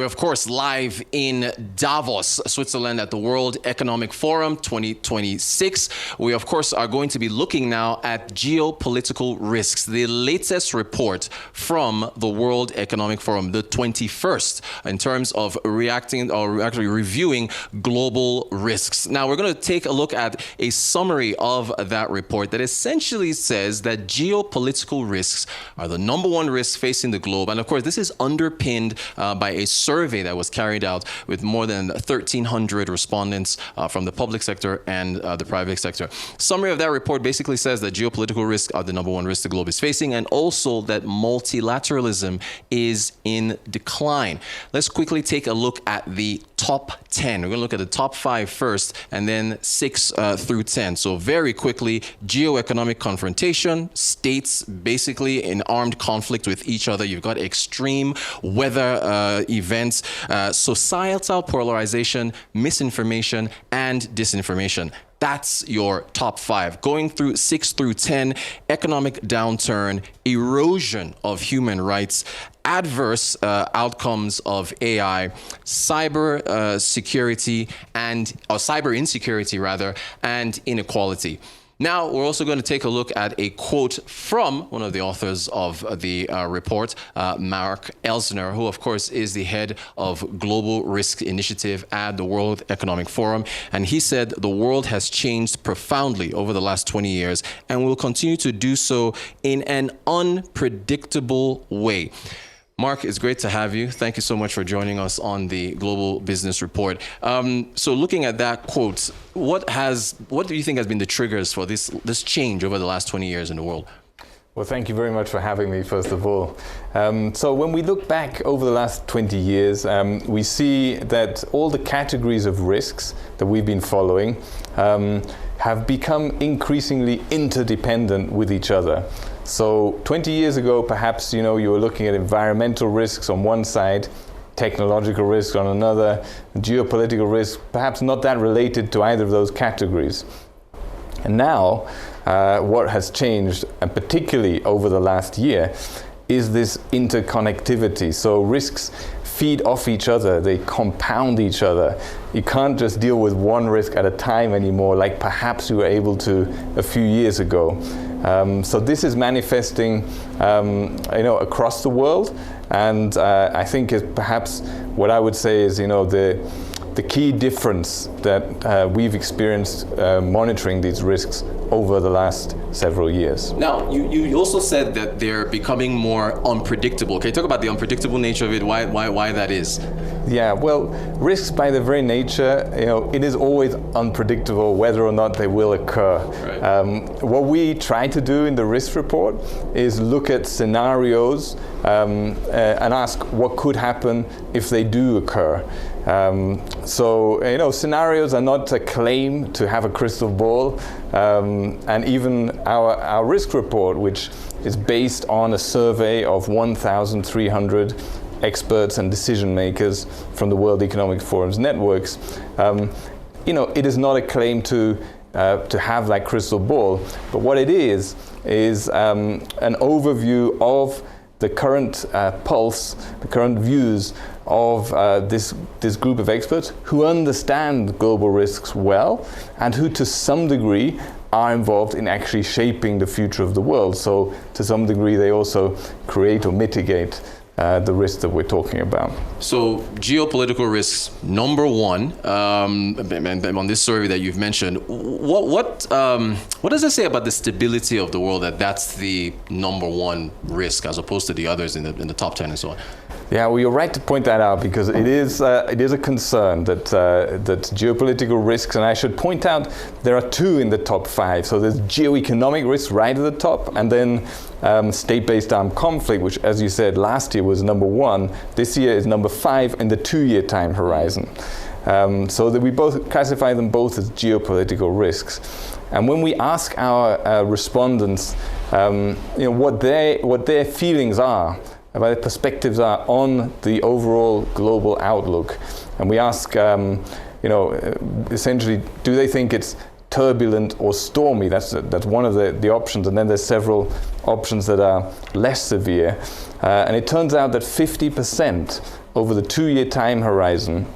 We're, of course, live in Davos, Switzerland at the World Economic Forum 2026. We, of course, are going to be looking now at geopolitical risks, the latest report from the World Economic Forum, the 21st, in terms of reacting or actually reviewing global risks. Now, we're going to take a look at a summary of that report that essentially says that geopolitical risks are the number one risk facing the globe. And of course, this is underpinned by a survey that was carried out with more than 1,300 respondents from the public sector and the private sector. Summary of that report basically says that geopolitical risks are the number one risk the globe is facing, and also that multilateralism is in decline. Let's quickly take a look at the top 10. We're going to look at the top 5 first, and then 6 through 10. So very quickly, geoeconomic confrontation, states basically in armed conflict with each other. You've got extreme weather events, societal polarization, misinformation, and disinformation. That's your top 5. Going through 6 through 10, economic downturn, erosion of human rights, adverse outcomes of AI, cyber security and cyber insecurity rather, and inequality. Now, we're also going to take a look at a quote from one of the authors of the report, Mark Elsner, who, of course, is the head of Global Risk Initiative at the World Economic Forum. And he said the world has changed profoundly over the last 20 years and will continue to do so in an unpredictable way. Mark, it's great to have you. Thank you so much for joining us on the Global Business Report. So looking at that quote, what do you think has been the triggers for this change over the last 20 years in the world? Well, thank you very much for having me, first of all. So when we look back over the last 20 years, we see that all the categories of risks that we've been following have become increasingly interdependent with each other. So 20 years ago, perhaps, you were looking at environmental risks on one side, technological risks on another, geopolitical risks, perhaps not that related to either of those categories. And now, what has changed, and particularly over the last year, is this interconnectivity. So risks feed off each other, they compound each other. You can't just deal with one risk at a time anymore, like perhaps you were able to a few years ago. So this is manifesting, across the world, and I think is perhaps what I would say is, the key difference that we've experienced monitoring these risks over the last several years. Now, you also said that they're becoming more unpredictable. Can you talk about the unpredictable nature of it, why that is? Yeah, well, risks by their very nature, it is always unpredictable whether or not they will occur. Right. What we try to do in the risk report is look at scenarios and ask what could happen if they do occur. So, scenarios are not a claim to have a crystal ball, and even our risk report, which is based on a survey of 1,300 experts and decision makers from the World Economic Forum's networks, it is not a claim to have that crystal ball, but what it is an overview of the current pulse, the current views of this group of experts who understand global risks well and who to some degree are involved in actually shaping the future of the world. So to some degree they also create or mitigate the risks that we're talking about. So geopolitical risks, number one, on this survey that you've mentioned, what does it say about the stability of the world that's the number one risk as opposed to the others in the top 10 and so on? Yeah, well, you're right to point that out because it is a concern that geopolitical risks, and I should point out there are 2 in the top 5. So there's geoeconomic risks right at the top, and then state-based armed conflict, which, as you said, last year was number 1. This year is number 5 in the 2-year time horizon. So that we both classify them both as geopolitical risks. And when we ask our respondents, what their feelings are, about their perspectives are on the overall global outlook, and we ask, essentially, do they think it's turbulent or stormy? That's one of the options, and then there's several options that are less severe. And it turns out that 50% over the 2-year time horizon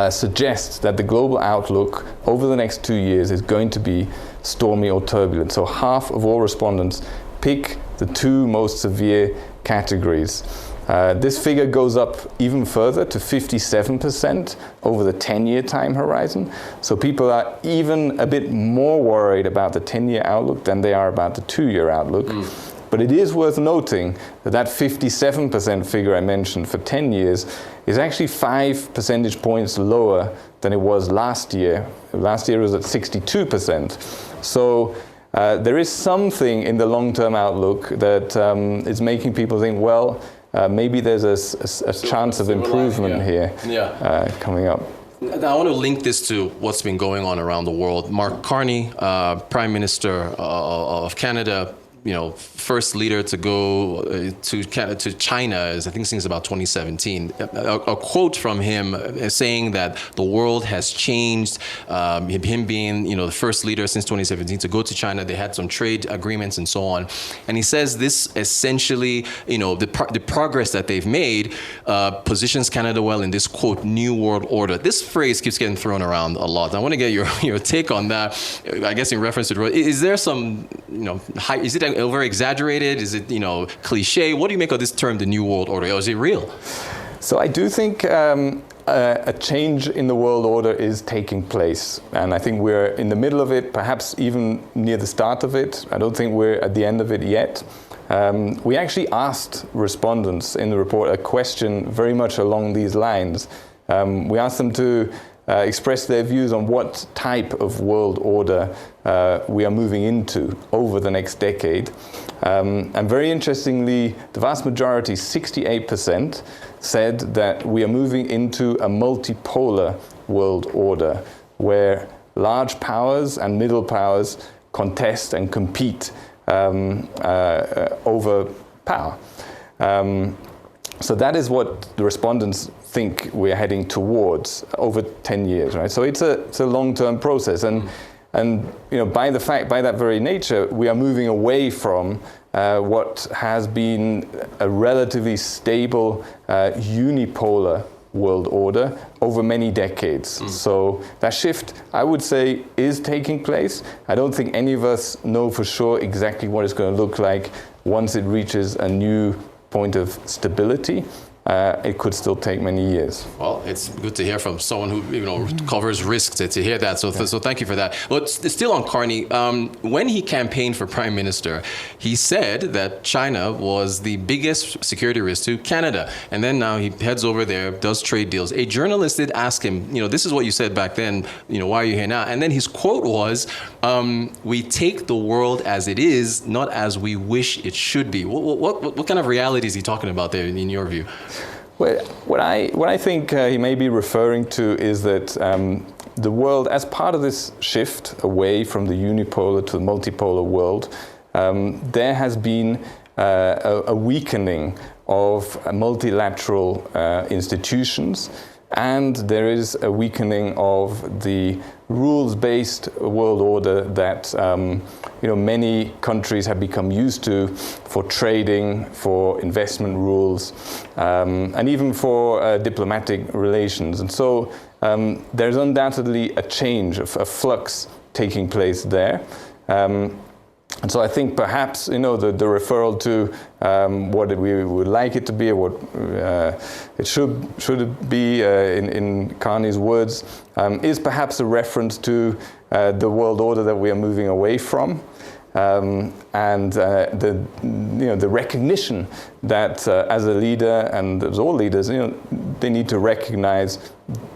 suggests that the global outlook over the next 2 years is going to be stormy or turbulent. So half of all respondents pick the 2 most severe categories. This figure goes up even further to 57% over the 10-year time horizon. So people are even a bit more worried about the 10-year outlook than they are about the 2-year outlook. But it is worth noting that that 57% figure I mentioned for 10 years is actually 5 percentage points lower than it was last year. Last year it was at 62%. So there is something in the long-term outlook that is making people think, well, maybe there's a chance of improvement here coming up. Now, I want to link this to what's been going on around the world. Mark Carney, Prime Minister of Canada, first leader to go to China, I think since about 2017. A quote from him saying that the world has changed. Him being, the first leader since 2017 to go to China, they had some trade agreements and so on. And he says this essentially, the progress that they've made positions Canada well in this quote new world order. This phrase keeps getting thrown around a lot. I want to get your take on that. I guess in reference to, is there some, is it over exaggerated? Is it, cliche? What do you make of this term, the New World Order? Or is it real? So I do think a change in the world order is taking place. And I think we're in the middle of it, perhaps even near the start of it. I don't think we're at the end of it yet. We actually asked respondents in the report a question very much along these lines. We asked them to express their views on what type of world order we are moving into over the next decade. And very interestingly, the vast majority, 68%, said that we are moving into a multipolar world order where large powers and middle powers contest and compete over power. So that is what the respondents think we're heading towards over 10 years, right? So it's a long-term process, and by that very nature, we are moving away from what has been a relatively stable unipolar world order over many decades. So that shift, I would say, is taking place. I don't think any of us know for sure exactly what it's going to look like once it reaches a new point of stability. It could still take many years. Well, it's good to hear from someone who covers risk to hear that. So thank you for that. But still on Carney, when he campaigned for Prime Minister, he said that China was the biggest security risk to Canada. And then now he heads over there, does trade deals. A journalist did ask him, this is what you said back then, why are you here now? And then his quote was, we take the world as it is, not as we wish it should be. What kind of reality is he talking about there in your view? Well, what I think he may be referring to is that the world, as part of this shift away from the unipolar to the multipolar world, there has been a weakening of multilateral institutions, and there is a weakening of the rules-based world order that many countries have become used to for trading, for investment rules, and even for diplomatic relations. And so there's undoubtedly a change, a flux taking place there. And so I think perhaps, the referral to what we would like it to be, or what it should be, in Carney's words, is perhaps a reference to the world order that we are moving away from, and the recognition that as a leader and as all leaders, they need to recognize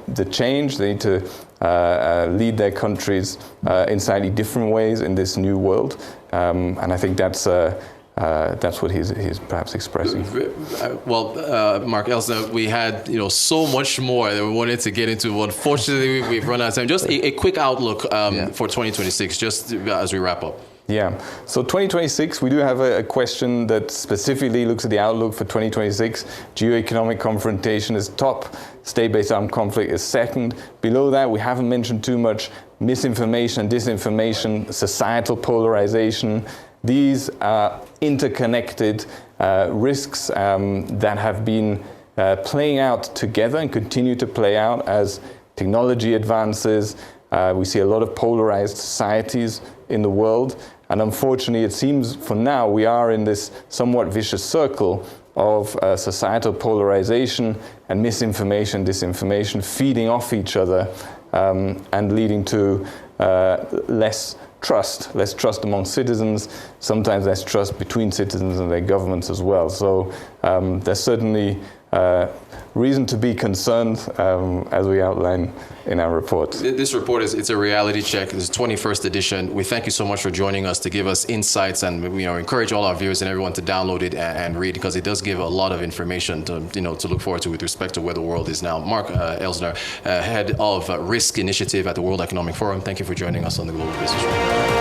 the change. They need to lead their countries in slightly different ways in this new world, and I think that's what he's perhaps expressing. Well, Mark Elsner, we had so much more that we wanted to get into. Unfortunately, we've run out of time. Just a quick outlook for 2026, just as we wrap up. Yeah, so 2026, we do have a question that specifically looks at the outlook for 2026. Geoeconomic confrontation is top, state-based armed conflict is second. Below that, we haven't mentioned too much misinformation and disinformation, societal polarization. These are interconnected risks that have been playing out together and continue to play out as technology advances. We see a lot of polarized societies in the world. And unfortunately, it seems for now we are in this somewhat vicious circle of societal polarization and misinformation, disinformation, feeding off each other and leading to less trust among citizens, sometimes less trust between citizens and their governments as well. So there's certainly reason to be concerned, as we outline in our report. This report it's a reality check. It's 21st edition. We thank you so much for joining us to give us insights, and encourage all our viewers and everyone to download it and read, because it does give a lot of information to to look forward to with respect to where the world is now. Mark Elsner, head of Risk Initiative at the World Economic Forum. Thank you for joining us on the Global Business Report.